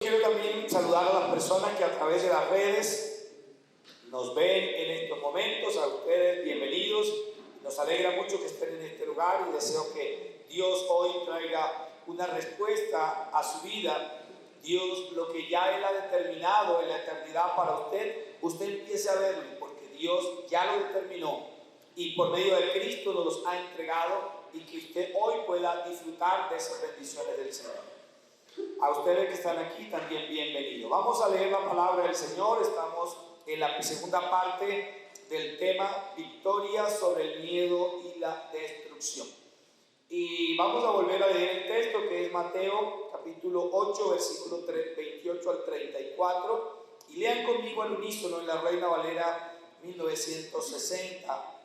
Quiero también saludar a las personas que a través de las redes nos ven en estos momentos. A ustedes, bienvenidos. Nos alegra mucho que estén en este lugar y deseo que Dios hoy traiga una respuesta a su vida. Dios, lo que ya Él ha determinado en la eternidad para usted, usted empiece a verlo, porque Dios ya lo determinó y por medio de Cristo nos los ha entregado, y que usted hoy pueda disfrutar de esas bendiciones del Señor. A ustedes que están aquí también bienvenidos. Vamos a leer la palabra del Señor. Estamos en la segunda parte del tema victoria sobre el miedo y la destrucción. Y vamos a volver a leer el texto, que es Mateo capítulo 8, versículo 28 al 34. Y lean conmigo al unísono en la Reina Valera 1960,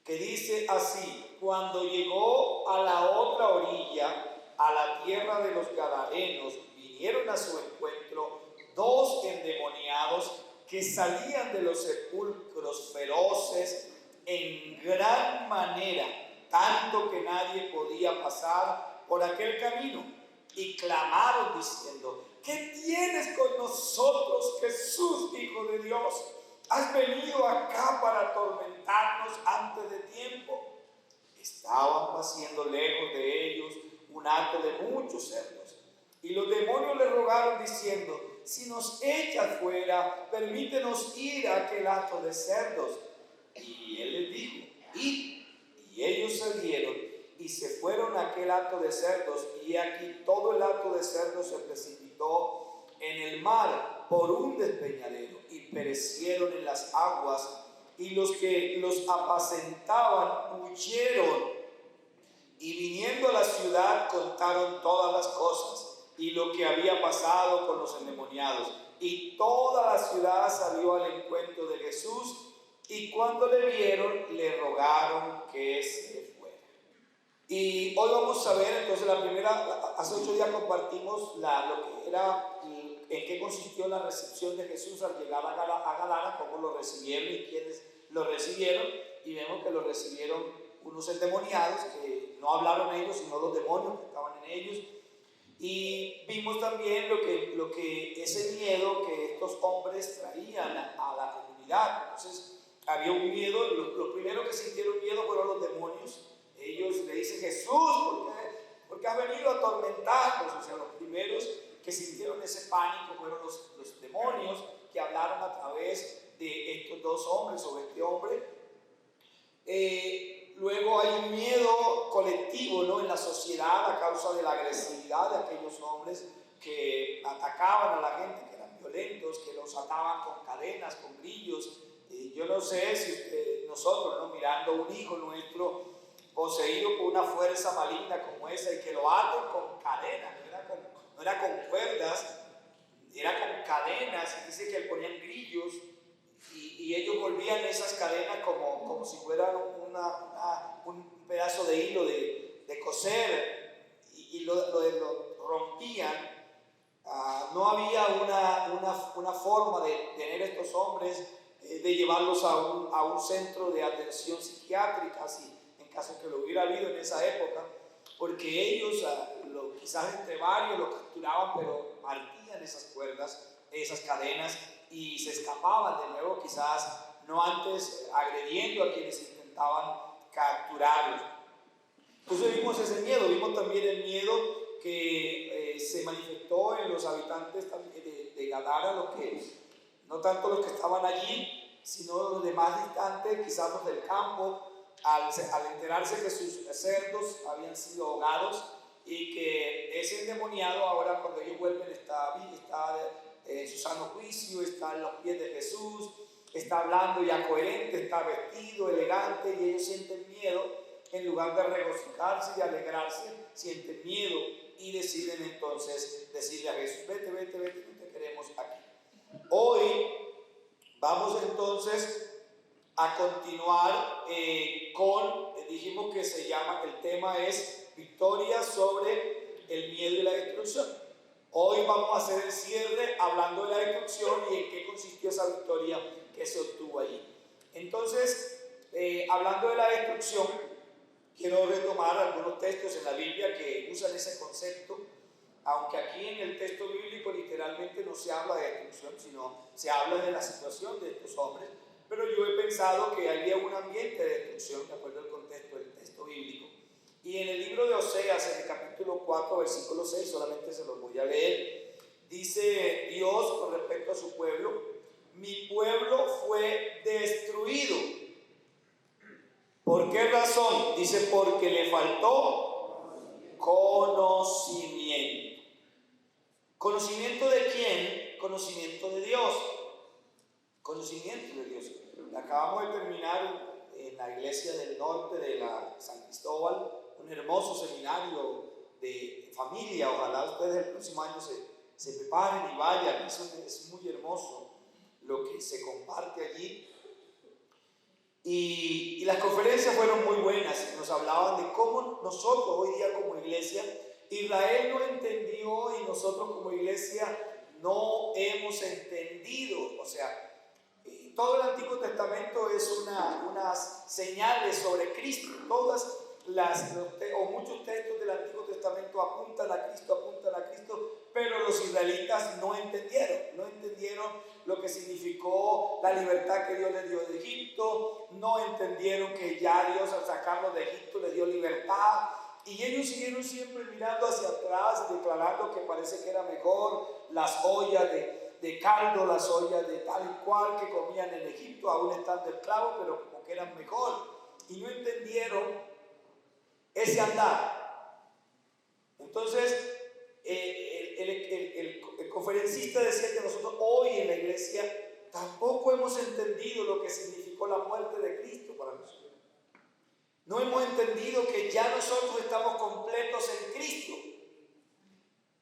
que dice así: cuando llegó a la otra orilla, a la tierra de los Gadarenos, vinieron a su encuentro dos endemoniados que salían de los sepulcros feroces en gran manera, tanto que nadie podía pasar por aquel camino, y clamaron diciendo: ¿qué tienes con nosotros, Jesús, Hijo de Dios? ¿Has venido acá para atormentarnos antes de tiempo? Estaban haciendo lejos de ellos un hato de muchos cerdos. Y los demonios le rogaron diciendo: si nos echas fuera, permítenos ir a aquel hato de cerdos. Y él les dijo: id. Y ellos salieron y se fueron a aquel hato de cerdos. Y aquí todo el hato de cerdos se precipitó en el mar por un despeñadero y perecieron en las aguas. Y los que los apacentaban huyeron, y viniendo a la ciudad contaron todas las cosas y lo que había pasado con los endemoniados. Y toda la ciudad salió al encuentro de Jesús, y cuando le vieron le rogaron que se fuera. Y hoy vamos a ver entonces hace 8 días compartimos lo que era, en qué consistió la recepción de Jesús al llegar a Gadara, cómo lo recibieron y quiénes lo recibieron. Y vemos que lo recibieron unos endemoniados, que no hablaron ellos, sino los demonios que estaban en ellos. Y vimos también lo que ese miedo que estos hombres traían a la comunidad. Entonces había un miedo. Los primeros que sintieron miedo fueron los demonios. Ellos le dicen: Jesús, ¿por qué has venido a atormentarnos? O sea, los primeros que sintieron ese pánico fueron los demonios, que hablaron a través de estos dos hombres o este hombre. Luego hay un miedo colectivo, ¿no?, en la sociedad a causa de la agresividad de aquellos hombres que atacaban a la gente, que eran violentos, que los ataban con cadenas, con grillos. Yo no sé si nosotros, ¿no?, mirando a un hijo nuestro poseído por una fuerza maligna como esa, y que lo aten con cadenas, no era con cuerdas, era con cadenas, y dice que le ponían grillos. Y ellos volvían esas cadenas como si fueran un pedazo de hilo de coser, y lo rompían. No había una forma de tener estos hombres, de llevarlos a un centro de atención psiquiátrica, si en caso que lo hubiera habido en esa época, porque ellos, quizás entre varios, lo capturaban, pero partían esas cuerdas, esas cadenas, y se escapaban de nuevo, quizás no antes agrediendo a quienes intentaban capturarlos. Entonces vimos ese miedo. Vimos también el miedo que se manifestó en los habitantes de Gadara, no tanto los que estaban allí, sino los demás distantes, quizás los del campo, al enterarse que sus cerdos habían sido ahogados, y que ese endemoniado ahora, cuando ellos vuelven, está en su sano juicio, está en los pies de Jesús, está hablando ya coherente, está vestido, elegante, y ellos sienten miedo. En lugar de regocijarse y alegrarse, sienten miedo y deciden entonces decirle a Jesús: vete, no te queremos aquí. Hoy vamos entonces a continuar dijimos que el tema es victoria sobre el miedo y la destrucción. Hoy vamos a hacer el cierre hablando de la destrucción y en qué consistió esa victoria que se obtuvo allí. Entonces, hablando de la destrucción, quiero retomar algunos textos en la Biblia que usan ese concepto, aunque aquí en el texto bíblico literalmente no se habla de destrucción, sino se habla de la situación de estos hombres. Pero yo he pensado que había un ambiente de destrucción, de acuerdo al contexto del texto bíblico. Y en el libro de Oseas, en el capítulo 4, versículo 6, solamente se los voy a leer, dice Dios con respecto a su pueblo: mi pueblo fue destruido. ¿Por qué razón? Dice, porque le faltó conocimiento. ¿Conocimiento de quién? Conocimiento de Dios. Conocimiento de Dios. Acabamos de terminar en la iglesia del norte de la San Cristóbal un hermoso seminario de familia. Ojalá ustedes el próximo año se preparen y vayan. Es muy hermoso lo que se comparte allí. Y las conferencias fueron muy buenas. Nos hablaban de cómo nosotros hoy día como iglesia, Israel no entendió y nosotros como iglesia no hemos entendido. O sea, todo el Antiguo Testamento es unas señales sobre Cristo. Todas muchos textos del Antiguo Testamento apuntan a Cristo, pero los israelitas no entendieron lo que significó la libertad que Dios les dio de Egipto, no entendieron que ya Dios al sacarlos de Egipto les dio libertad, y ellos siguieron siempre mirando hacia atrás, declarando que parece que era mejor las ollas de caldo, las ollas de tal y cual que comían en Egipto, aún estando esclavos, pero como que eran mejor, y no entendieron ese andar. Entonces el conferencista decía que nosotros hoy en la iglesia tampoco hemos entendido lo que significó la muerte de Cristo para nosotros. No hemos entendido que ya nosotros estamos completos en Cristo,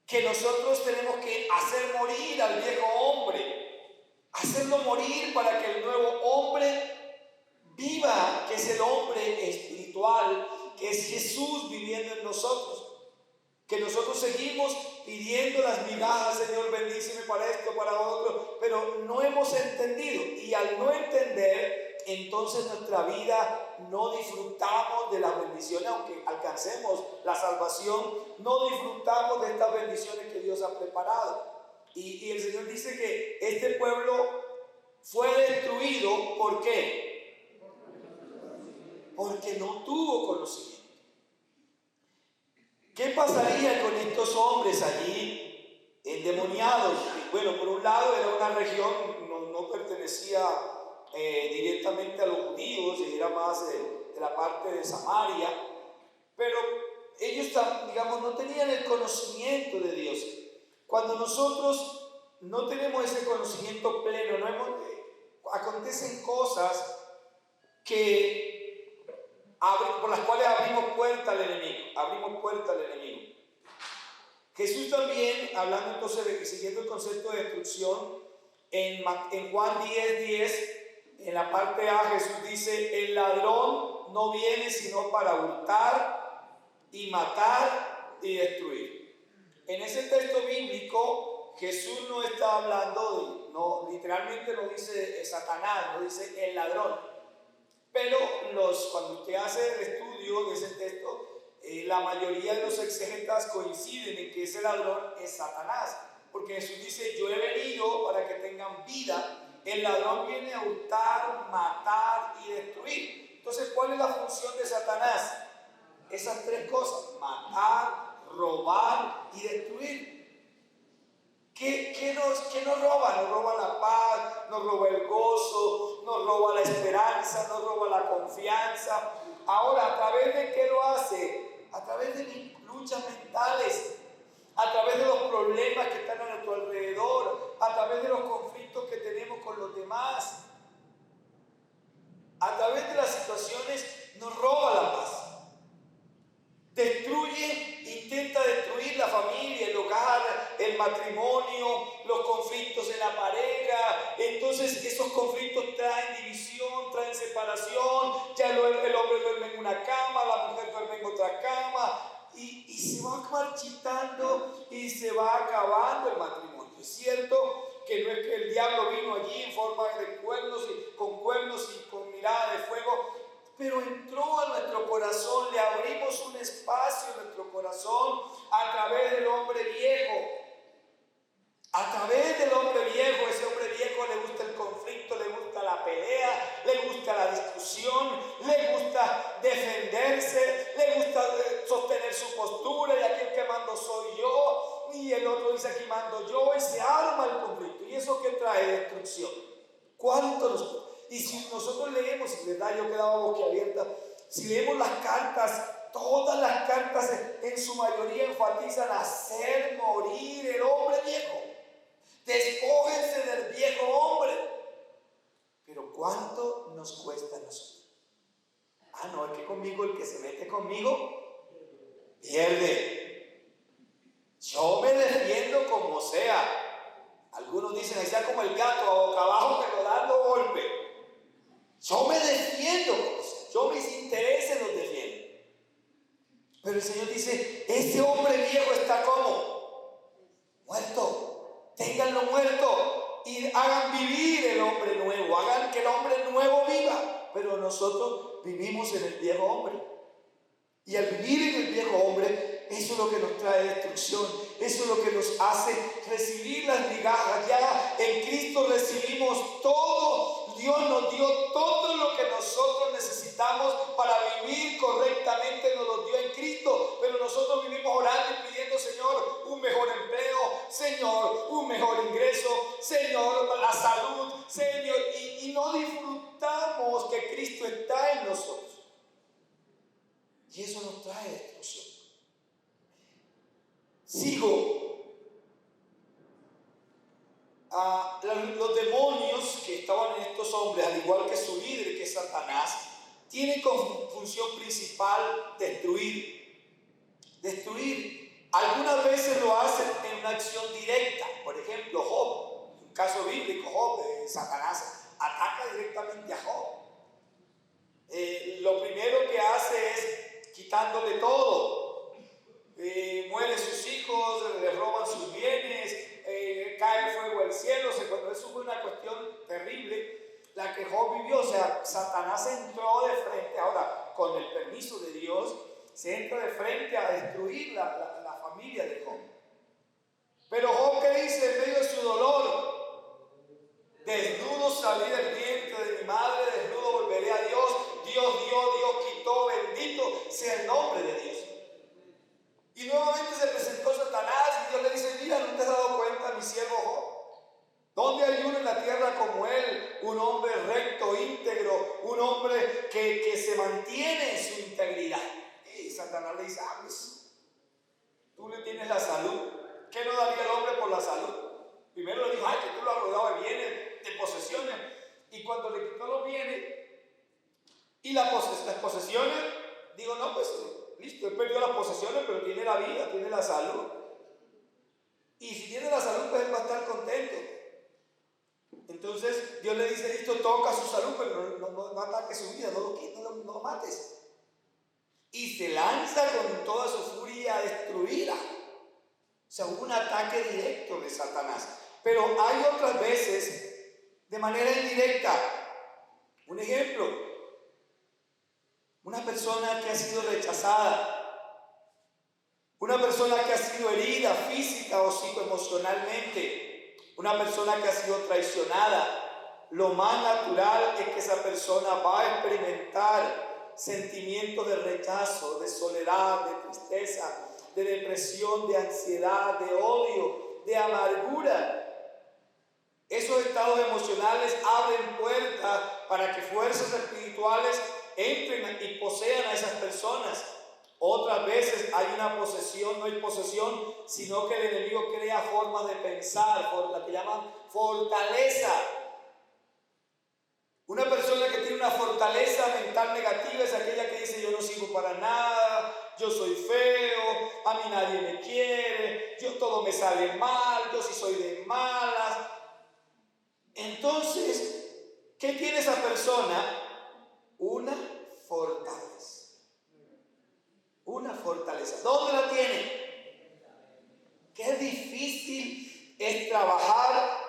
que nosotros tenemos que hacer morir al viejo hombre, hacerlo morir para que el nuevo hombre viva, que es el hombre espiritual, que es Jesús viviendo en nosotros. Que nosotros seguimos pidiendo las migajas, Señor, bendíceme para esto, para otro, pero no hemos entendido. Y al no entender, entonces nuestra vida no disfrutamos de las bendiciones, aunque alcancemos la salvación, no disfrutamos de estas bendiciones que Dios ha preparado. Y el Señor dice que este pueblo fue destruido, ¿por qué? Porque no tuvo conocimiento. ¿Qué pasaría con estos hombres allí endemoniados? Bueno, por un lado era una región, no pertenecía directamente a los judíos, era más de la parte de Samaria, pero ellos, digamos, no tenían el conocimiento de Dios. Cuando nosotros no tenemos ese conocimiento pleno, acontecen cosas por las cuales abrimos puerta al enemigo. Jesús también, hablando entonces, siguiendo el concepto de destrucción, en Juan 10:10, en la parte A, Jesús dice: el ladrón no viene sino para hurtar y matar y destruir. En ese texto bíblico, Jesús no está hablando literalmente no dice Satanás, no dice el ladrón. Pero cuando usted hace el estudio de ese texto, la mayoría de los exegetas coinciden en que ese ladrón es Satanás, porque Jesús dice: yo he venido para que tengan vida. El ladrón viene a hurtar, matar y destruir. Entonces, ¿cuál es la función de Satanás? Esas tres cosas: matar, robar y destruir. ¿Qué nos roba? Nos roba la paz, nos roba el gozo, nos roba la esperanza, nos roba la confianza. Ahora, ¿a través de qué lo hace? A través de luchas mentales, a través de los problemas que están a nuestro alrededor, a través de los conflictos que tenemos con los demás, a través de las situaciones nos roba la paz. Intenta destruir la familia, el hogar, el matrimonio, los conflictos en la pareja. Entonces esos conflictos traen división, traen separación. Ya el hombre duerme en una cama, la mujer duerme en otra cama, y se va marchitando y se va acabando el matrimonio. Es cierto que no es que el diablo vino allí en forma de cuernos y con mirada de fuego, pero entró a nuestro corazón, le abrimos un espacio en nuestro corazón a través del hombre viejo. comienza aquí, mando yo y se arma el conflicto. ¿Y eso qué trae? Destrucción. ¿Cuánto nos... Y si nosotros leemos, y verdad yo quedaba boquiabierta, si leemos las cartas, todas las cartas en su mayoría enfatizan hacer morir el hombre viejo. Despójense del viejo hombre. Pero ¿cuánto nos cuesta a nosotros? Ah, no, es que conmigo, el que se mete conmigo, pierde. Yo me defiendo como sea. Algunos dicen, ahí sea como el gato, a boca abajo, pero dando golpe. Yo me defiendo como sea. Yo mis intereses los defiendo. Pero el Señor dice, ese hombre viejo está como muerto. Ténganlo muerto y hagan vivir el hombre nuevo. Hagan que el hombre nuevo viva. Pero nosotros vivimos en el viejo hombre. Y al vivir en el viejo hombre, eso es lo que nos trae destrucción. Eso es lo que nos hace recibir las migajas. Ya en Cristo recibimos todo. Dios nos dio todo lo que nosotros necesitamos para vivir correctamente. Nos lo dio en Cristo. Pero nosotros vivimos orando y pidiendo, Señor, un mejor empleo. Señor, un mejor ingreso. Señor, la salud. Señor, y no disfrutamos que Cristo está en nosotros. Y eso nos trae destrucción. Sigo. Los demonios que estaban en estos hombres, al igual que su líder, que es Satanás, tienen como función principal destruir. Destruir. Algunas veces lo hacen en una acción directa. Por ejemplo, Job, un caso bíblico, Job, Satanás ataca directamente a Job. Lo primero que hace es quitándole todo. Mueren sus hijos, le roban sus bienes, cae fuego del cielo. Eso fue una cuestión terrible la que Job vivió. O sea, Satanás entró de frente. Ahora, con el permiso de Dios, se entra de frente a destruir la familia de Job. Pero Job, ¿qué dice en medio de su dolor? Desnudo salí del vientre de mi madre, desnudo volveré a Dios. Dios dio, Dios quitó, bendito sea el nombre de Dios. Y nuevamente se presentó Satanás y Dios le dice, mira, ¿no te has dado cuenta, mi siervo Job? ¿Dónde hay uno en la tierra como él? Un hombre recto, íntegro, un hombre que se mantiene en su integridad. Y Satanás le dice, pues, tú le tienes la salud. ¿Qué no daría el hombre por la salud? Primero le dijo, ay, que tú lo has rodeado de bienes, de posesiones. Y cuando le quitó los bienes y las posesiones, digo, no, pues listo, he perdido las posesiones, pero tiene la vida, tiene la salud. Y si tiene la salud, pues él va a estar contento. Entonces Dios le dice, listo, toca su salud, pero no ataque su vida, no lo mates. Y se lanza con toda su furia a destruirla. O sea, hubo un ataque directo de Satanás. Pero hay otras veces de manera indirecta. Un ejemplo, una persona que ha sido rechazada, una persona que ha sido herida física o psicoemocionalmente, una persona que ha sido traicionada. Lo más natural es que esa persona va a experimentar sentimientos de rechazo, de soledad, de tristeza, de depresión, de ansiedad, de odio, de amargura. Esos estados emocionales abren puertas para que fuerzas espirituales entren y posean a esas personas. Otras veces hay una posesión, no hay posesión, sino que el enemigo crea formas de pensar, por la que llaman fortaleza. Una persona que tiene una fortaleza mental negativa es aquella que dice, yo no sirvo para nada, yo soy feo, a mí nadie me quiere, todo me sale mal, yo sí soy de malas. Entonces, ¿qué tiene esa persona? Una fortaleza. Una fortaleza. ¿Dónde la tiene? Qué difícil es trabajar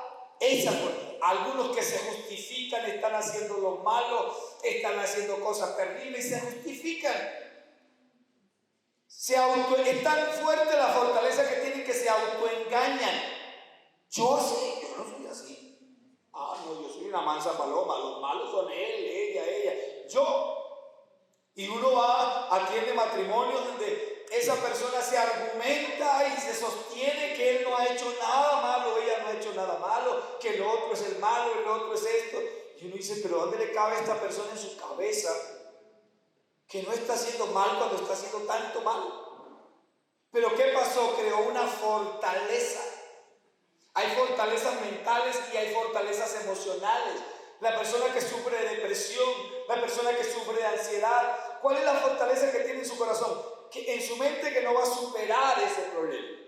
esa fortaleza. Algunos que se justifican están haciendo lo malo, están haciendo cosas terribles y se justifican. Es tan fuerte la fortaleza que tienen que se autoengañan. Yo no soy así. No, yo soy una mansa paloma. Los malos son él, ella, yo. Y uno va, atiende matrimonios donde esa persona se argumenta y se sostiene que él no ha hecho nada malo, ella no ha hecho nada malo, que el otro es el malo, el otro es esto. Y uno dice, pero ¿dónde le cabe a esta persona en su cabeza que no está haciendo mal cuando está haciendo tanto mal? Pero ¿qué pasó? Creó una fortaleza. Hay fortalezas mentales y hay fortalezas emocionales. La persona que sufre de depresión, la persona que sufre de ansiedad, ¿cuál es la fortaleza que tiene en su corazón? Que en su mente que no va a superar ese problema,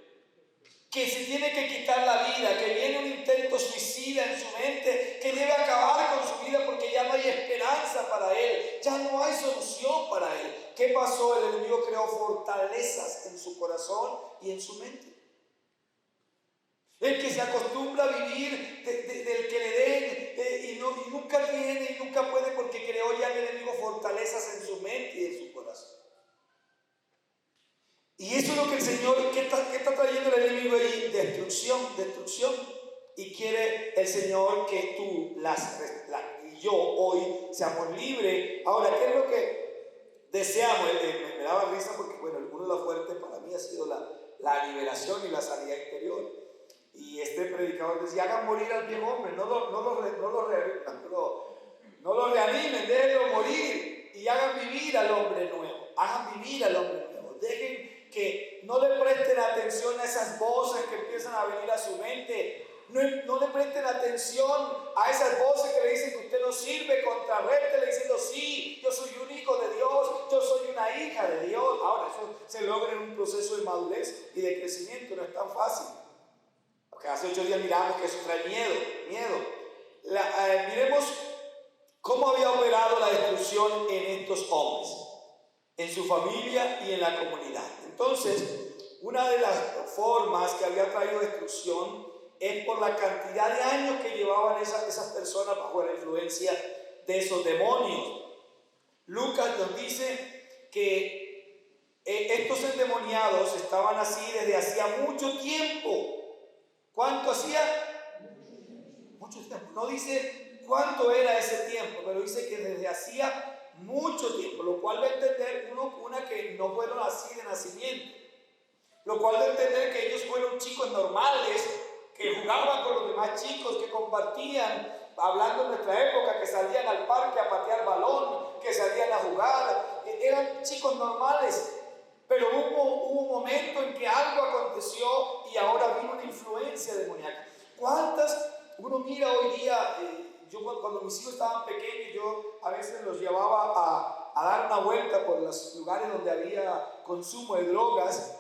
que se tiene que quitar la vida, que viene un intento suicida en su mente, que debe acabar con su vida porque ya no hay esperanza para él, ya no hay solución para él. ¿Qué pasó? El enemigo creó fortalezas en su corazón y en su mente. El que se acostumbra a vivir del que le den y nunca tiene y nunca puede porque creó ya el enemigo fortalezas en su mente y en su corazón. Y eso es lo que el Señor, ¿qué está trayendo el enemigo ahí? Destrucción. Y quiere el Señor que tú y yo hoy seamos libres. Ahora, ¿qué es lo que deseamos? Me daba risa porque, bueno, uno de los fuertes para mí ha sido la liberación y la sanidad interior. Y este predicador decía, hagan morir al viejo hombre, no lo reanimen, déjenlo morir y hagan vivir al hombre nuevo. Hagan vivir al hombre nuevo. Dejen que no le presten atención a esas voces que empiezan a venir a su mente. No le presten atención a esas voces que le dicen que usted no sirve, contrarréstele diciendo, sí, yo soy un hijo de Dios, yo soy una hija de Dios. Ahora, eso se logra en un proceso de madurez y de crecimiento, no es tan fácil. Porque hace 8 días miramos que eso trae miedo. Miremos cómo había operado la destrucción en estos hombres, en su familia y en la comunidad. Entonces, una de las formas que había traído destrucción es por la cantidad de años que llevaban esas personas bajo la influencia de esos demonios. Lucas nos dice que estos endemoniados estaban así desde hacía mucho tiempo. ¿Cuánto hacía? Mucho tiempo. No dice cuánto era ese tiempo, pero dice que desde hacía mucho tiempo, lo cual va a entender una que no fueron así de nacimiento, lo cual va a entender que ellos fueron chicos normales, que jugaban con los demás chicos, que compartían, hablando en nuestra época, que salían al parque a patear balón, que salían a jugar, eran chicos normales. Pero hubo un momento en que algo aconteció y ahora vino una influencia demoníaca. ¿Cuántas? Uno mira hoy día, yo cuando mis hijos estaban pequeños, yo a veces los llevaba a dar una vuelta por los lugares donde había consumo de drogas.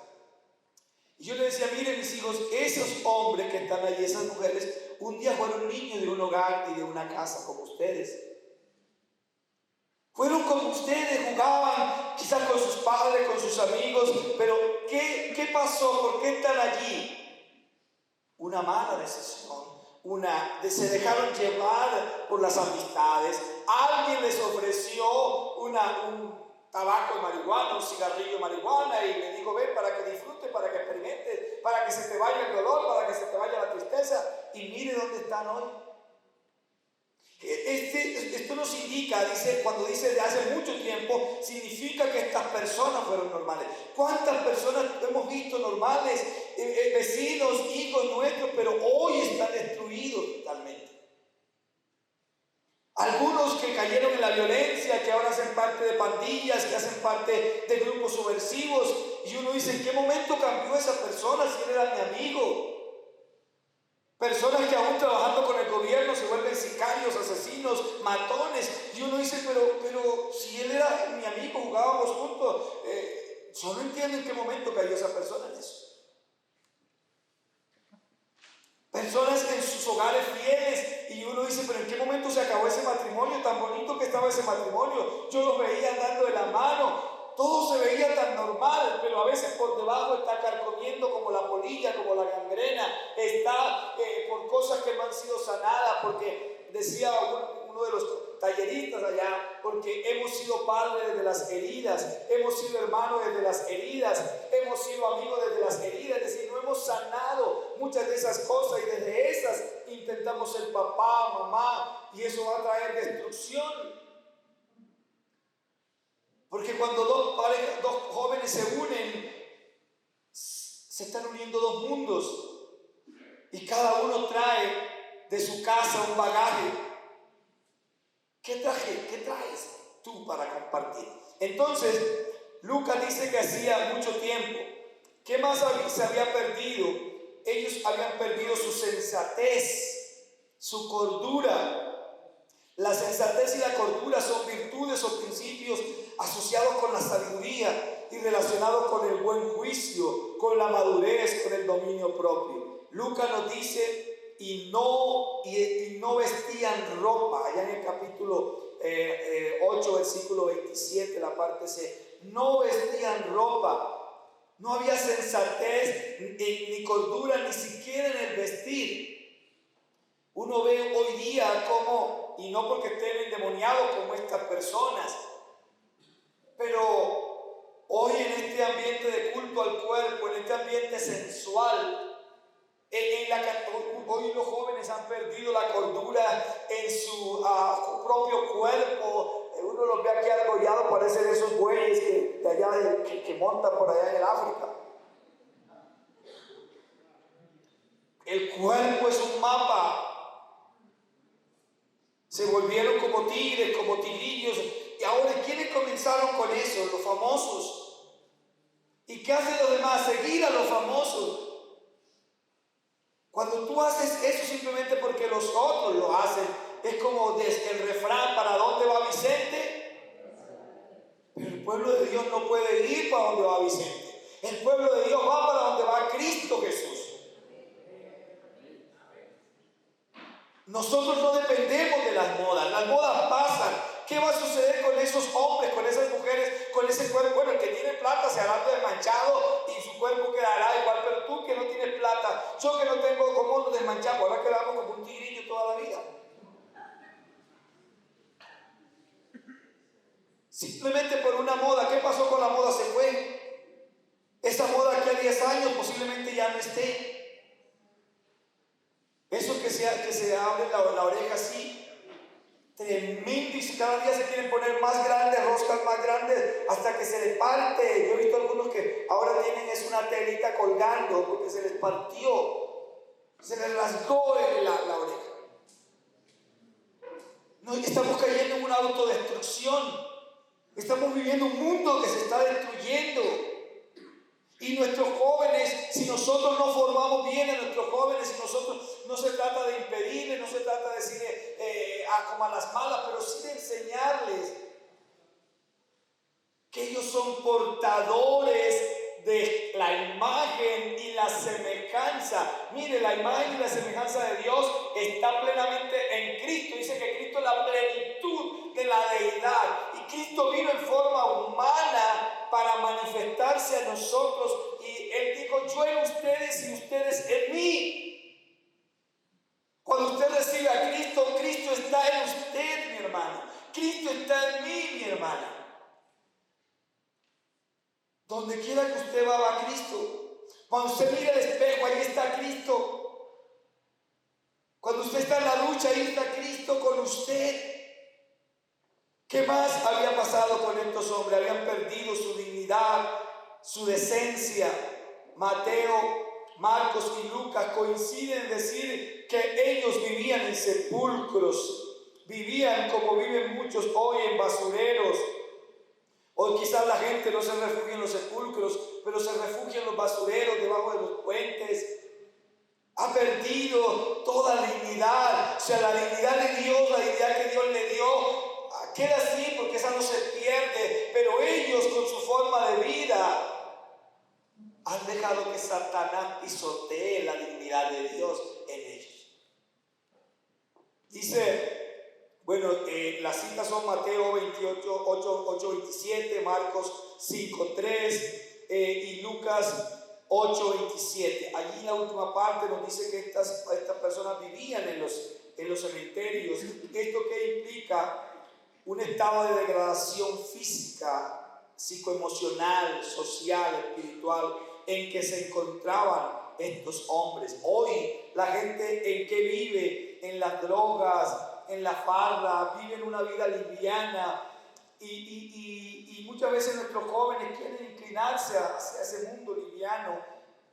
Y yo les decía, miren mis hijos, esos hombres que están allí, esas mujeres, un día fueron niños de un hogar y de una casa como ustedes. Fueron como ustedes, jugaban quizás con sus padres, con sus amigos, pero ¿qué pasó? ¿Por qué están allí? Una mala decisión, se dejaron llevar por las amistades. Alguien les ofreció un tabaco de marihuana, un cigarrillo de marihuana y le dijo, ven para que disfrutes, para que experimentes, para que se te vaya el dolor, para que se te vaya la tristeza. Y mire dónde están hoy. Esto nos indica, cuando dice de hace mucho tiempo, significa que estas personas fueron normales. ¿Cuántas personas hemos visto normales, vecinos, hijos nuestros, pero hoy están destruidos totalmente? Algunos que cayeron en la violencia, que ahora hacen parte de pandillas, que hacen parte de grupos subversivos, y uno dice, ¿en qué momento cambió esa persona si él era mi amigo? Personas que aún trabajando con el gobierno se vuelven sicarios, asesinos, matones. Y uno dice, pero si él era mi amigo, jugábamos juntos. Yo no entiendo en qué momento cayó esa persona en eso. Personas en sus hogares fieles y uno dice, pero ¿en qué momento se acabó ese matrimonio? Tan bonito que estaba ese matrimonio. Yo los veía andando de la mano. Todo se veía tan normal, pero a veces por debajo está carcomiendo como la polilla, como la gangrena, está por cosas que no han sido sanadas, porque decía uno de los talleristas allá, porque hemos sido padres desde las heridas, hemos sido hermanos desde las heridas, hemos sido amigos desde las heridas, es decir, no hemos sanado muchas de esas cosas y desde esas intentamos ser papá, mamá, y eso va a traer destrucción. Porque cuando dos jóvenes se unen, se están uniendo dos mundos. y cada uno trae de su casa un bagaje. ¿Qué traes tú para compartir? Entonces, Lucas dice que hacía mucho tiempo. ¿Qué más se había perdido? Ellos habían perdido su sensatez, su cordura. La sensatez y la cordura son virtudes o principios asociados con la sabiduría y relacionados con el buen juicio, con la madurez, con el dominio propio. Lucas nos dice, y no vestían ropa, allá en el capítulo 8, versículo 27, la parte C, no vestían ropa. No había sensatez ni cordura, ni siquiera en el vestir. Uno ve hoy día como, y no porque estén endemoniados como estas personas, pero hoy en este ambiente de culto al cuerpo, en este ambiente sensual, hoy los jóvenes han perdido la cordura en su propio cuerpo. Uno los ve aquí argollados, parecen esos bueyes de allá que montan por allá en el África. El cuerpo es un mapa. Se volvieron como tigres, como tigrillos. Y ahora, ¿quiénes comenzaron con eso? Los famosos. ¿Y qué hacen los demás? Seguir a los famosos. Cuando tú haces eso simplemente porque los otros lo hacen, es como el refrán, ¿para dónde va Vicente? Pero el pueblo de Dios no puede ir para donde va Vicente. El pueblo de Dios va para donde va Cristo Jesús. Nosotros no dependemos de las modas pasan. ¿Qué va a suceder con esos hombres, con esas mujeres, con ese cuerpo? Bueno, el que tiene plata se hará desmanchado y su cuerpo quedará igual, pero tú que no tienes plata, yo que no tengo, ¿cómo nos desmanchamos? Ahora quedamos como un tigrillo toda la vida. Simplemente por una moda. ¿Qué pasó con la moda? Se fue. Esa moda aquí a 10 años posiblemente ya no esté. Eso que se abre la oreja así, tremendo, y cada día se quieren poner más grandes, roscas más grandes, hasta que se les parte. Yo he visto algunos que ahora tienen una telita colgando porque se les partió, se les rasgó la oreja. No, estamos cayendo en una autodestrucción. Estamos viviendo un mundo que se está destruyendo. Y nuestros jóvenes, si nosotros no formamos bien a nuestros jóvenes, si nosotros, no se trata de impedirles, no se trata de decirle como a las malas, pero sí de enseñarles que ellos son portadores de la imagen y la semejanza. Mire, la imagen y la semejanza de Dios está plenamente en Cristo. Dice que Cristo es la plenitud de la deidad. Y Cristo vino en forma humana para manifestarse a nosotros. Y Él dijo, yo en ustedes y ustedes en mí. Cuando usted recibe a Cristo, Cristo está en usted, mi hermano. Cristo está en mí, mi hermana. Donde quiera que usted va a Cristo. Cuando usted mira el espejo, ahí está Cristo. Cuando usted está en la lucha, ahí está Cristo con usted. ¿Qué más había pasado con estos hombres? Habían perdido su dignidad, su decencia. Mateo, Marcos y Lucas coinciden en decir que ellos vivían en sepulcros. Vivían como viven muchos hoy, en basureros. Hoy quizás la gente no se refugia en los sepulcros, pero se refugia en los basureros, debajo de los puentes. Ha perdido toda dignidad. O sea, la dignidad de Dios, la dignidad que Dios le dio, queda así porque esa no se pierde. Pero ellos, con su forma de vida, han dejado que Satanás pisotee la dignidad de Dios en ellos. Dice... Bueno, las citas son Mateo 28, 8, 27, Marcos 5, 3 y Lucas 8, 27. Allí la última parte nos dice que estas personas vivían en los cementerios. ¿Esto qué implica? Un estado de degradación física, psicoemocional, social, espiritual, en que se encontraban estos hombres. Hoy la gente en que vive, en las drogas, en la farra, viven una vida liviana y muchas veces nuestros jóvenes quieren inclinarse hacia ese mundo liviano,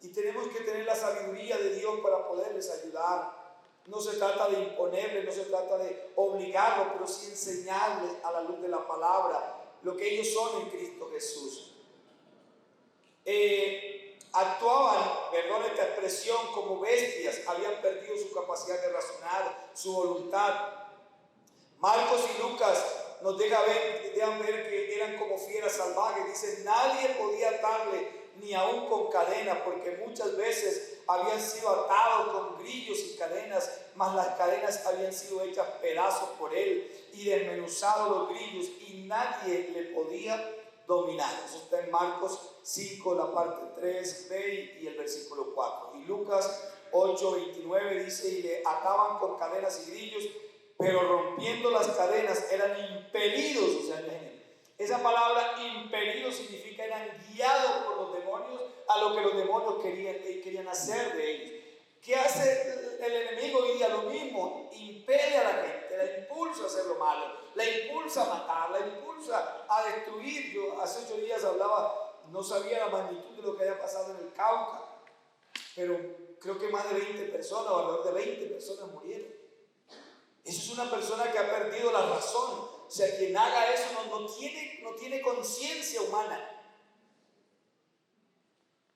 y tenemos que tener la sabiduría de Dios Dios para poderles ayudar. No se trata de imponerles, no se trata de obligarlos, pero sí enseñarles a la luz de la palabra lo que ellos son en Cristo Jesús. Actuaban, perdón esta expresión, como bestias, habían perdido su capacidad de razonar, su voluntad. Marcos y Lucas nos dejan ver que eran como fieras salvajes. Dicen, nadie podía atarle ni aún con cadenas, porque muchas veces habían sido atados con grillos y cadenas, mas las cadenas habían sido hechas pedazos por él y desmenuzados los grillos, y nadie le podía dominar. Eso está en Marcos 5, la parte 3b y el versículo 4. Y Lucas 8:29 dice, y le ataban con cadenas y grillos, pero rompiendo las cadenas eran impelidos. O sea, esa palabra impelidos significa eran guiados por los demonios a lo que los demonios querían hacer de ellos. ¿Qué hace el enemigo hoy día? Lo mismo, impele a la gente, la impulsa a hacer lo malo, la impulsa a matar, la impulsa a destruir. Yo hace 8 días hablaba, no sabía la magnitud de lo que había pasado en el Cauca, pero creo que más de 20 personas, alrededor de 20 personas murieron. Eso es una persona que ha perdido la razón. O sea, quien haga eso no tiene conciencia humana.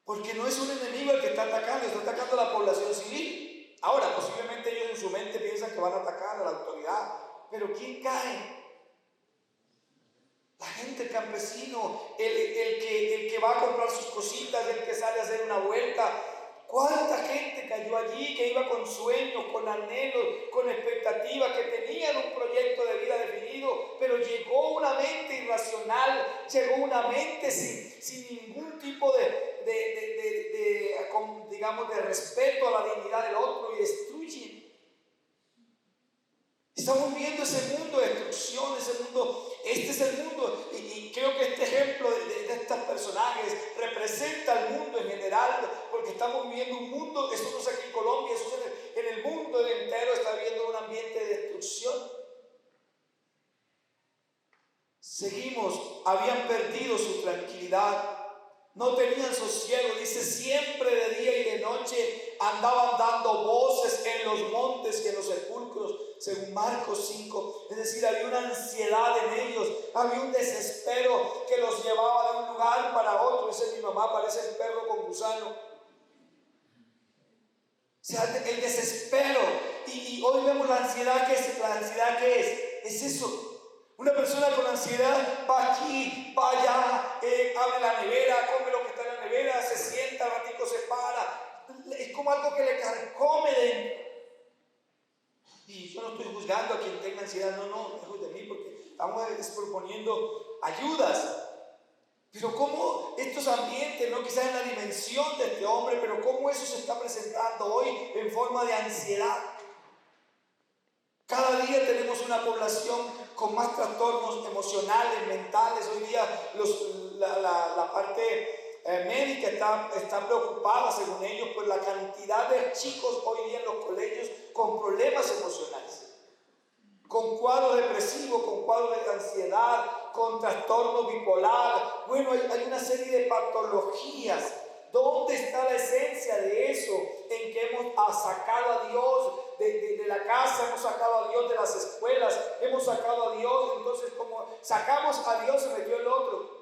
Porque no es un enemigo el que está atacando a la población civil. Ahora, posiblemente ellos en su mente piensan que van a atacar a la autoridad. Pero ¿quién cae? La gente, el campesino, el que va a comprar sus cositas, el que sale a hacer una vuelta. ¿Cuánta gente cayó allí que iba con sueños, con anhelos, con expectativas, que tenían un proyecto de vida definido, pero llegó una mente irracional, llegó una mente sin ningún tipo de respeto a la dignidad del otro y destruyen? Estamos viendo ese mundo de destrucción, este es el mundo, y creo que este ejemplo de estos personajes representa al mundo en general, porque estamos viviendo un mundo, eso no es aquí en Colombia, eso es en el mundo entero, está viviendo un ambiente de destrucción. Seguimos, habían perdido su tranquilidad, no tenían sosiego. Dice, siempre de día y de noche andaban dando voces en los montes y en los sepulcros, según Marcos 5. Es decir, había una ansiedad en ellos, había un desespero que los llevaba de un lugar para otro. Dice mi mamá, parece el perro con gusano. O sea, el desespero. Y hoy vemos la ansiedad. ¿Qué es? La ansiedad, ¿qué es? Es eso. Una persona con ansiedad va aquí, va allá, abre la nevera, come lo que está en la nevera, se sienta, al ratico se para. Es como algo que le carcome dentro. Y yo no estoy juzgando a quien tenga ansiedad, no, lejos de mí, porque estamos proponiendo ayudas. Pero cómo estos ambientes, no quizás en la dimensión de este hombre, pero cómo eso se está presentando hoy en forma de ansiedad. Cada día tenemos una población con más trastornos emocionales, mentales. Hoy día la parte médica está preocupada, según ellos, por la cantidad de chicos hoy día en los colegios con problemas emocionales, con cuadros depresivos, con cuadros de ansiedad, con trastorno bipolar. Bueno, hay una serie de patologías. ¿Dónde está la esencia de eso? En que hemos sacado a Dios de la casa, hemos sacado a Dios de las escuelas, hemos sacado a Dios. Entonces, como sacamos a Dios, se metió el otro.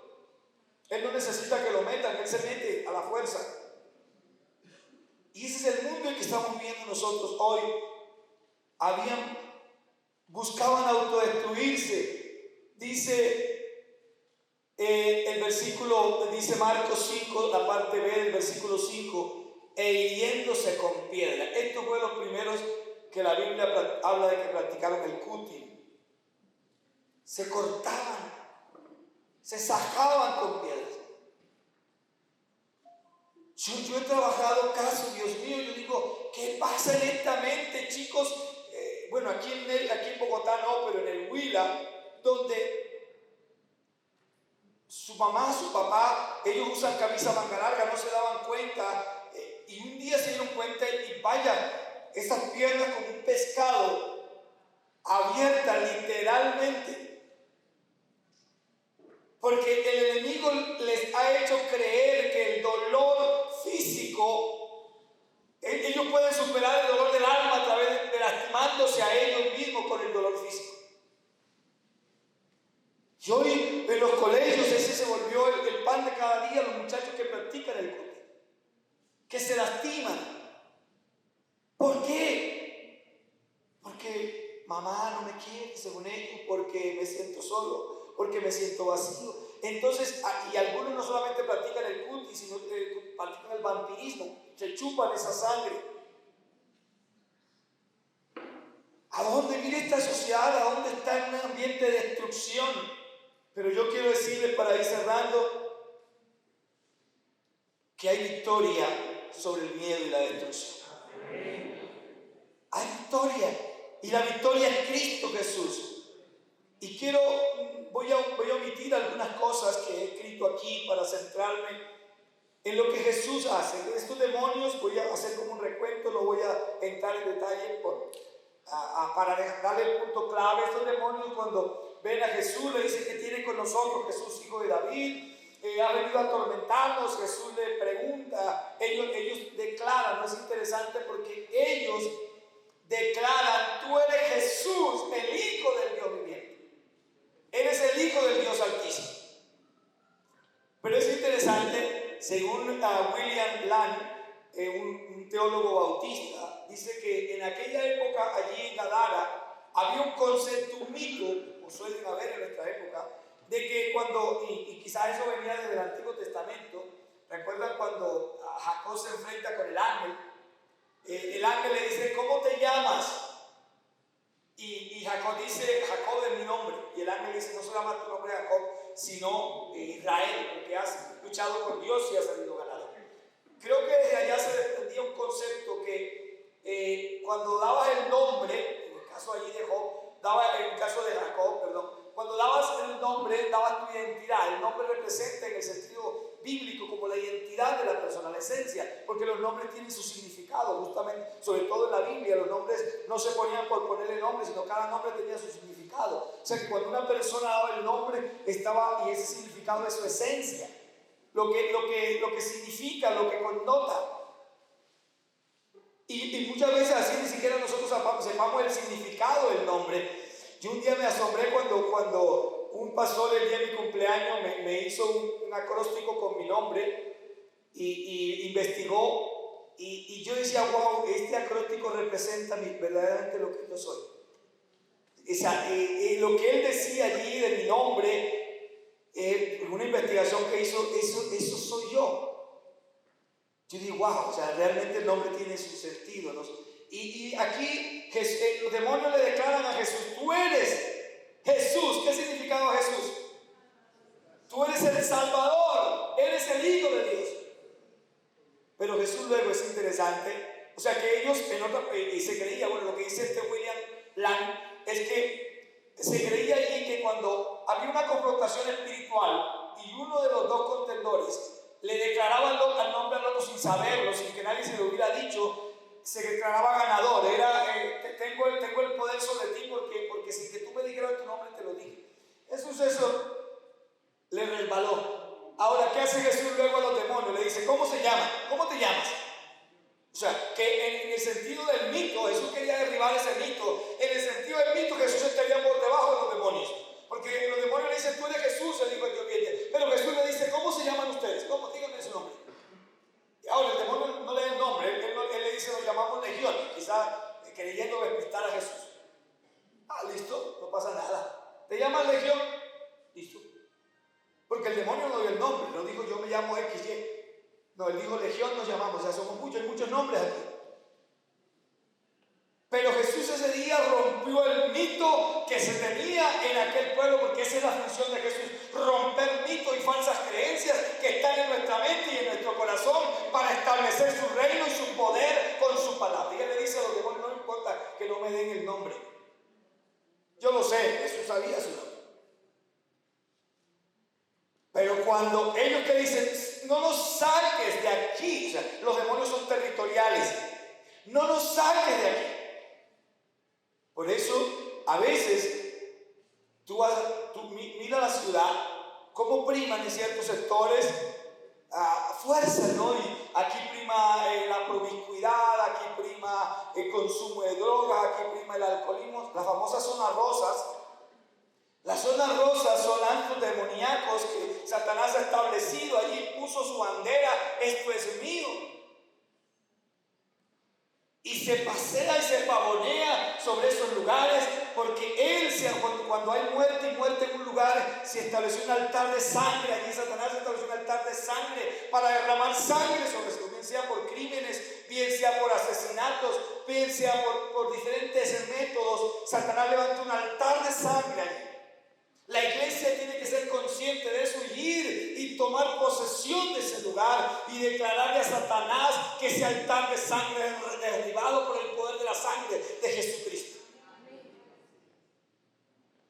Él no necesita que lo metan, Él se mete a la fuerza. Y ese es el mundo en que estamos viviendo nosotros hoy. Buscaban autodestruirse. Dice el versículo, dice Marcos 5, la parte B del versículo 5, e hiriéndose con piedra. Estos fueron los primeros que la Biblia habla de que practicaron el cutting. Se cortaban, se sajaban con piedras. Yo he trabajado casos, Dios mío, yo digo, ¿qué pasa en esta mente, chicos? Bueno, aquí en Bogotá no, pero en el Huila, donde su mamá, su papá, ellos usan camisa manga larga, no se daban cuenta, y un día se dieron cuenta y vaya, esas piernas como un pescado, abiertas literalmente, porque el enemigo les ha hecho creer que el dolor físico Ellos pueden superar el dolor del alma a través de lastimándose a ellos mismos con el dolor físico. Y hoy en los colegios ese se volvió el pan de cada día, los muchachos que practican el colegio, que se lastiman. ¿Por qué? Porque mamá no me quiere, según ellos, porque me siento solo, porque me siento vacío. Entonces, y algunos no solamente practican el cutis, sino que practican el vampirismo, se chupan esa sangre. ¿A dónde viene esta sociedad? ¿A dónde está en un ambiente de destrucción? Pero yo quiero decirles, para ir cerrando, que hay victoria sobre el miedo y la destrucción. Hay victoria, y la victoria es Cristo Jesús. Y voy a omitir algunas cosas que he escrito aquí para centrarme en lo que Jesús hace. Estos demonios, voy a hacer como un recuento, no voy a entrar en detalle para darle el punto clave. Estos demonios, cuando ven a Jesús, le dicen que tiene con nosotros, Jesús hijo de David, ha venido a atormentarnos. Jesús le pregunta, ellos declaran, no es interesante porque ellos declaran: tú eres Jesús, el Hijo del Dios viviente, eres el Hijo del Dios Altísimo. Pero es interesante, según William Land, un teólogo bautista, dice que en aquella época allí en Gadara había un concepto, un mito, como suelen haber en nuestra época, de que cuando, y quizás eso venía desde el Antiguo Testamento, recuerdan cuando Jacob se enfrenta con el ángel le dice: ¿cómo te llamas? Y Jacob dice: Jacob es mi nombre. Y el ángel dice: no se llama tu nombre Jacob, sino Israel, porque has luchado con Dios y has salido ganador. Creo que desde allá se desprendía un concepto que cuando dabas el nombre, en el caso allí de en el caso de Jacob, cuando dabas el nombre, dabas tu identidad. El nombre representa en el sentido bíblico como la identidad de la persona, la esencia, porque los nombres tienen su significado, justamente, sobre todo en la Biblia, los nombres no se ponían por ponerle nombre, sino cada nombre tenía su significado. O sea que cuando una persona daba el nombre, estaba, y ese significado es su esencia, lo que significa, lo que connota. Y muchas veces así ni siquiera nosotros sepamos el significado del nombre. Yo un día me asombré cuando un pastor el día de mi cumpleaños me hizo un acróstico con mi nombre y investigó, y yo decía: wow, este acróstico representa verdaderamente lo que yo soy. O sea, lo que él decía allí de mi nombre, una investigación que hizo, eso soy yo. Yo digo: wow, o sea, realmente el nombre tiene su sentido, ¿no? Y aquí los demonios le declaran a Jesús: tú eres Jesús. ¿Qué significaba Jesús? Tú eres el Salvador, eres el Hijo de Dios. Pero Jesús luego es interesante, o sea que ellos y se creía, bueno, lo que dice William Land es que se creía allí que cuando había una confrontación espiritual y uno de los dos contendores le declaraba al nombre al otro sin saberlo, sin que nadie se lo hubiera dicho, se declaraba ganador. Era: tengo el poder sobre ti porque sin que tú me dijeras tu nombre te lo dije. Eso le resbaló. Ahora, ¿qué hace Jesús luego a los demonios? Le dice: ¿cómo se llama? ¿Cómo te llamas? O sea, que en el sentido del mito, Jesús quería derribar ese mito. En el sentido del mito, Jesús estaría por debajo de los demonios. Porque los demonios le dicen: tú eres Jesús, el Hijo del Dios viviente. Pero Jesús le dice: ¿cómo se llaman ustedes? ¿Cómo? Díganme su nombre. Y ahora el demonio no le da el nombre, él le dice: nos llamamos Legión, quizás creyendo despistar a Jesús. Listo, no pasa nada. ¿Te llamas Legión? Listo. Porque el demonio no dio el nombre, no dijo: yo me llamo XY. No, él dijo: Legión nos llamamos, o sea, somos muchos, hay muchos nombres aquí. Pero Jesús ese día rompió el mito que se tenía en aquel pueblo, porque esa es la función de Jesús: romper mitos y falsas creencias que están en nuestra mente y en nuestro corazón para establecer su reino y su poder con su palabra. Y él le dice a los demonios: no me importa que no me den el nombre, yo lo sé, Jesús sabía su nombre. Pero cuando ellos te dicen: no nos saques de aquí, o sea, los demonios son territoriales, no nos saques de aquí. Por eso, a veces, tú mira la ciudad, cómo priman en ciertos sectores fuerza, ¿no? aquí prima la promiscuidad, aquí prima el consumo de drogas, aquí prima el alcoholismo, las famosas zonas rosas. Las zonas rosas son antros demoníacos que Satanás ha establecido allí, puso su bandera, esto es mío. Y se pasea y se pavonea sobre esos lugares, porque cuando hay muerte y muerte en un lugar, se estableció un altar de sangre. Allí Satanás estableció un altar de sangre para derramar sangre sobre eso, bien sea por crímenes, bien sea por asesinatos, bien sea por diferentes métodos. Satanás levantó un altar de sangre allí. La iglesia tiene que ser consciente de eso, ir y tomar posesión de ese lugar y declararle a Satanás que ese altar de sangre es derribado por el poder de la sangre de Jesucristo.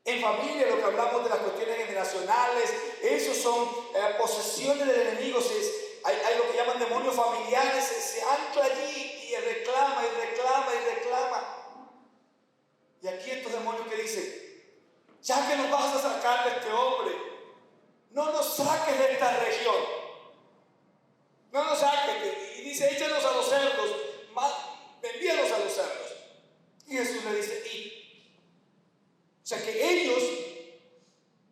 En familia, lo que hablamos de las cuestiones generacionales, esos son posesiones del enemigo. Hay lo que llaman demonios familiares, se ancla allí y reclama y reclama y reclama. Y aquí estos demonios que dicen: ya que nos vas a sacar de este hombre, no nos saques de esta región, no nos saques. Y dice: échanos a los cerdos, envíanos a los cerdos. Y Jesús le dice: y. O sea que ellos,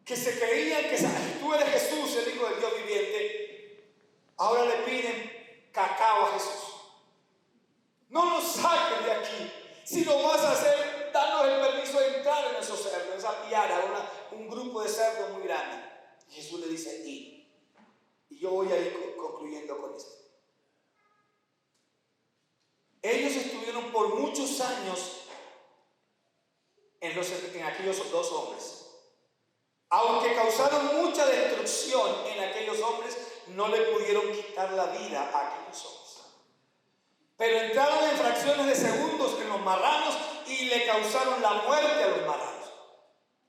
que se creían que tú eres Jesús, el Hijo del Dios viviente, ahora le piden cacao a Jesús. No nos saques de aquí, si lo vas a hacer, danos el permiso de entrar en esos cerdos, en esa piara, un grupo de cerdos muy grande. Y Jesús le dice: y yo voy a ir concluyendo con esto. Ellos estuvieron por muchos años en aquellos dos hombres. Aunque causaron mucha destrucción en aquellos hombres, no le pudieron quitar la vida a aquellos hombres. Pero entraron en fracciones de segundos en los marranos y le causaron la muerte a los marranos.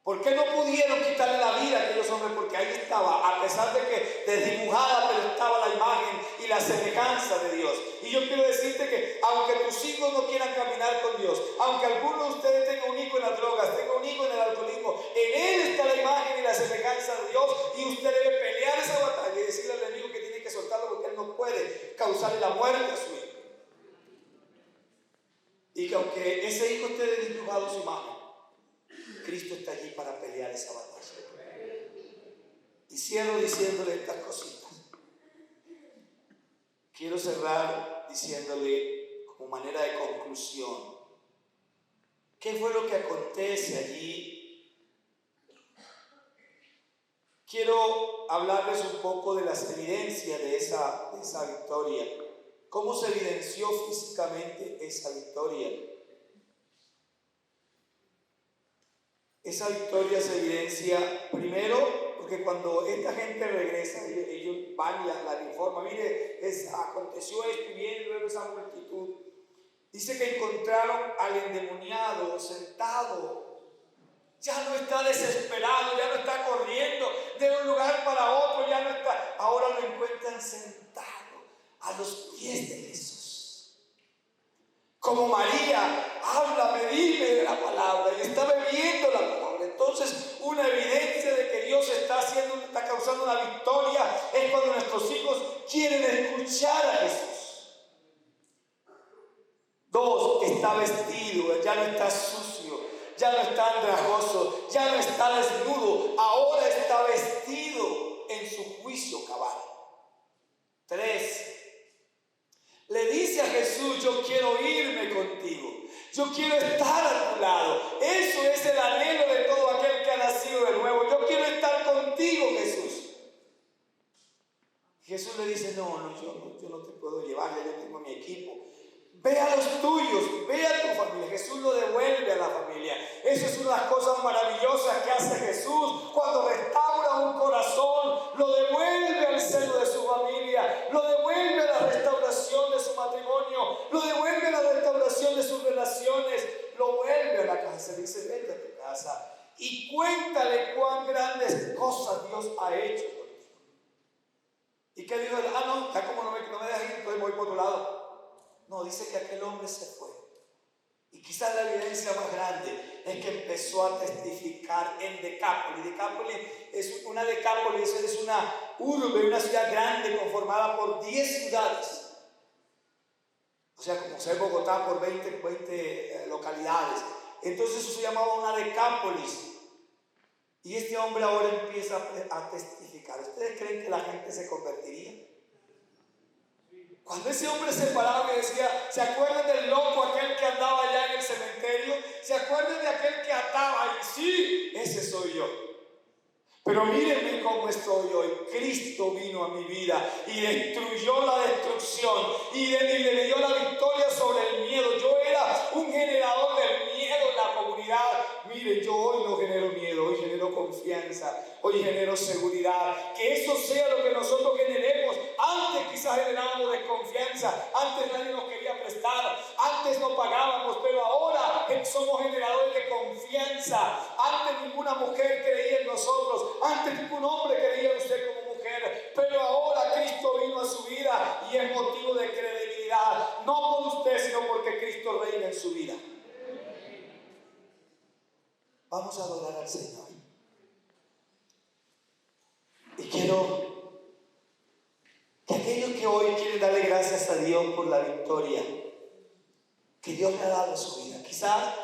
¿Por qué no pudieron quitarle la vida a aquellos hombres? Porque ahí estaba, a pesar de que desdibujada, pero estaba la imagen y la semejanza de Dios. Y yo quiero decirte que aunque tus hijos no quieran caminar con Dios, aunque alguno de ustedes tenga un hijo en las drogas, tenga un hijo en el alcoholismo, en él está la imagen y la semejanza de Dios, y usted debe pelear esa batalla y decirle al enemigo que tiene que soltarlo, porque él no puede causarle la muerte a su hijo. Y que aunque ese hijo esté desdibujado su imagen, Cristo está allí para pelear esa batalla. Y cierro diciéndole estas cositas. Quiero cerrar diciéndole, como manera de conclusión, ¿qué fue lo que acontece allí? Quiero hablarles un poco de las evidencias de esa victoria. ¿Cómo se evidenció físicamente esa victoria? Esa victoria se evidencia primero porque cuando esta gente regresa, ellos van y la informan: mire, aconteció esto, y viene luego esa multitud. Dice que encontraron al endemoniado sentado. Ya no está desesperado, ya no está corriendo de un lugar para otro, ya no está. Ahora lo encuentran sentado a los pies de Jesús. Como María, háblame, dime de la palabra, y está bebiendo la palabra. Entonces, una evidencia de que Dios está causando una victoria es cuando nuestros hijos quieren escuchar a Jesús. 2, está vestido, ya no está sucio, ya no está andrajoso, ya no está desnudo, ahora está vestido en su juicio cabal. 3, le dice a Jesús: yo quiero irme contigo, yo quiero estar a tu lado. Eso es el anhelo de todo aquel que ha nacido de nuevo. Yo quiero estar contigo, Jesús. Jesús le dice: no, yo no te puedo llevar, ya yo tengo mi equipo. Ve a los tuyos, ve a tu familia. Jesús lo devuelve a la familia. Eso es una de las cosas maravillosas que hace Jesús. Cuando restaura un corazón, lo devuelve al seno de su familia, lo devuelve a la restauración de su matrimonio, lo devuelve a la restauración de sus relaciones, lo vuelve a la casa. Dice: vete a tu casa y cuéntale cuán grandes cosas Dios ha hecho contigo. ¿Y qué dijo él? No, ya como no me dejas ir, entonces voy por otro lado. No, dice que aquel hombre se fue. Y quizás la evidencia más grande es que empezó a testificar en Decápolis. Decápolis es una urbe, una ciudad grande conformada por 10 ciudades. O sea, como ser Bogotá por 20 localidades. Entonces eso se llamaba una decápolis. Y este hombre ahora empieza a testificar. ¿Ustedes creen que la gente se convertiría? Cuando ese hombre se paraba y decía, ¿se acuerdan del loco aquel que andaba allá en el cementerio? ¿Se acuerdan de aquel que ataba? Y sí, ese soy yo. Pero mírenme cómo estoy hoy. Cristo vino a mi vida y destruyó la destrucción y le dio la victoria sobre el miedo. Yo era un generador del miedo en la comunidad. Miren, yo hoy no genero miedo, hoy genero confianza, hoy genero seguridad. Que eso sea lo que nosotros generemos. Antes quizás generábamos desconfianza, antes nadie nos quería prestar, antes no pagábamos, pero ahora somos generadores de confianza. Antes ninguna mujer creía en nosotros, antes ningún hombre creía en usted como mujer, pero ahora Cristo vino a su vida y es motivo de credibilidad, no por usted, sino porque Cristo reina en su vida. Vamos a adorar al Señor. Y quiero que aquellos que hoy quieren darle gracias a Dios por la victoria que Dios le ha dado a su vida, quizás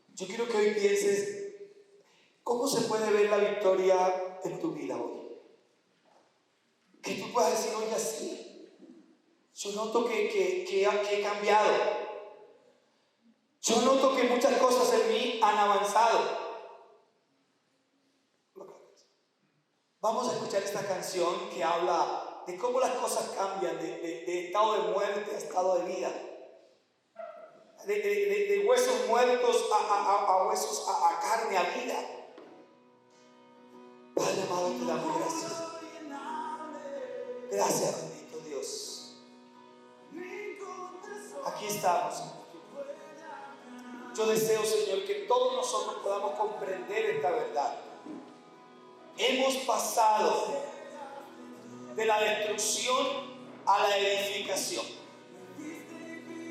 yo quiero que hoy pienses cómo se puede ver la victoria en tu vida hoy. Que tú puedas decir, oye, así, yo noto que he cambiado. Yo noto que muchas cosas en mí han avanzado. Vamos a escuchar esta canción que habla de cómo las cosas cambian de estado de muerte a estado de vida. De huesos muertos a huesos, a carne, a vida. Padre amado, te damos gracias. Gracias, bendito Dios. Aquí estamos. Yo deseo, Señor, que todos nosotros podamos comprender esta verdad. Hemos pasado de la destrucción a la edificación.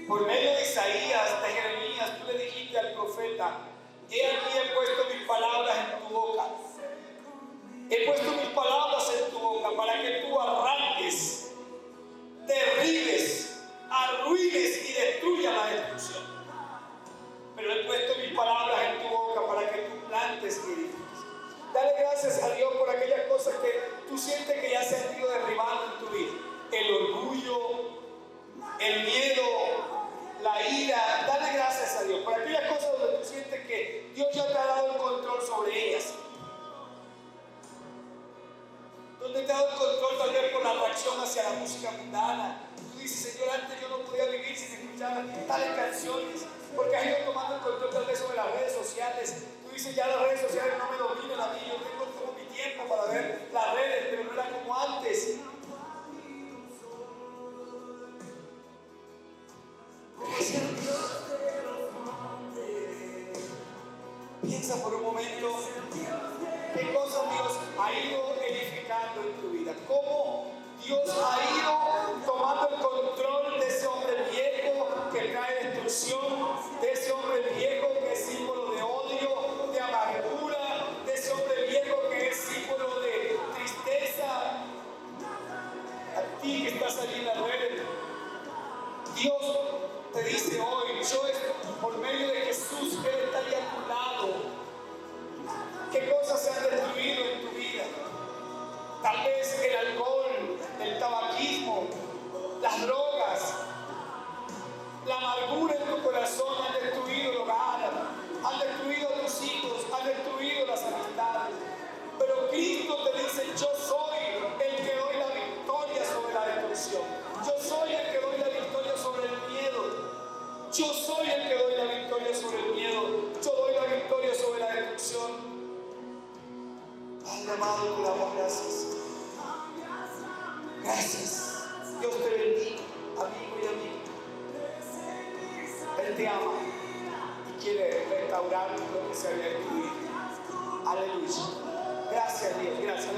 Por medio de Isaías, de Jeremías, tú le dijiste al profeta, he aquí he puesto mis palabras en tu boca. He puesto mis palabras en tu boca para que tú arranques, derribes, arruines y destruyas la destrucción. Pero he puesto mis palabras en tu boca para que tú plantes y edifiques. Dale gracias a Dios por aquellas cosas que tú sientes que ya se han ido derribando en tu vida. El orgullo, el miedo, la ira. Dale gracias a Dios por aquellas cosas donde tú sientes que Dios ya te ha dado el control sobre ellas. Donde te ha dado el control tal vez por la atracción hacia la música mundana. Tú dices, Señor, antes yo no podía vivir sin escuchar tales canciones, porque has ido tomando el control tal vez sobre las redes sociales. Tú dices, ya las redes sociales no me dominan a mí, yo tengo todo mi tiempo para ver las redes, pero no era como antes. Piensa por un momento qué cosas Dios ha ido edificando en tu vida, cómo Dios ha ido tomando el control de ese hombre viejo que trae destrucción, de ese hombre viejo que es símbolo de odio, de amargura, de ese hombre viejo que es símbolo de tristeza. A ti que estás allí en la red, Dios te dice hoy, por medio de Jesús, Él está ahí a tu lado. ¿Qué cosas se han destruido en tu vida? Tal vez el alcohol, el tabaquismo, las drogas, la amargura en tu corazón han destruido el hogar, han destruido a tus hijos, han destruido las amistades. Pero Cristo te dice, yo soy el que doy la victoria sobre la destrucción. Yo soy el que doy la victoria sobre el miedo. Yo soy el que doy la victoria sobre el miedo. Yo doy la victoria sobre la destrucción. Padre amado, te damos gracias. Gracias. Dios te bendiga, amigo y amiga. Él te ama y quiere restaurar lo que se había destruido. Aleluya. Gracias, Dios. Gracias.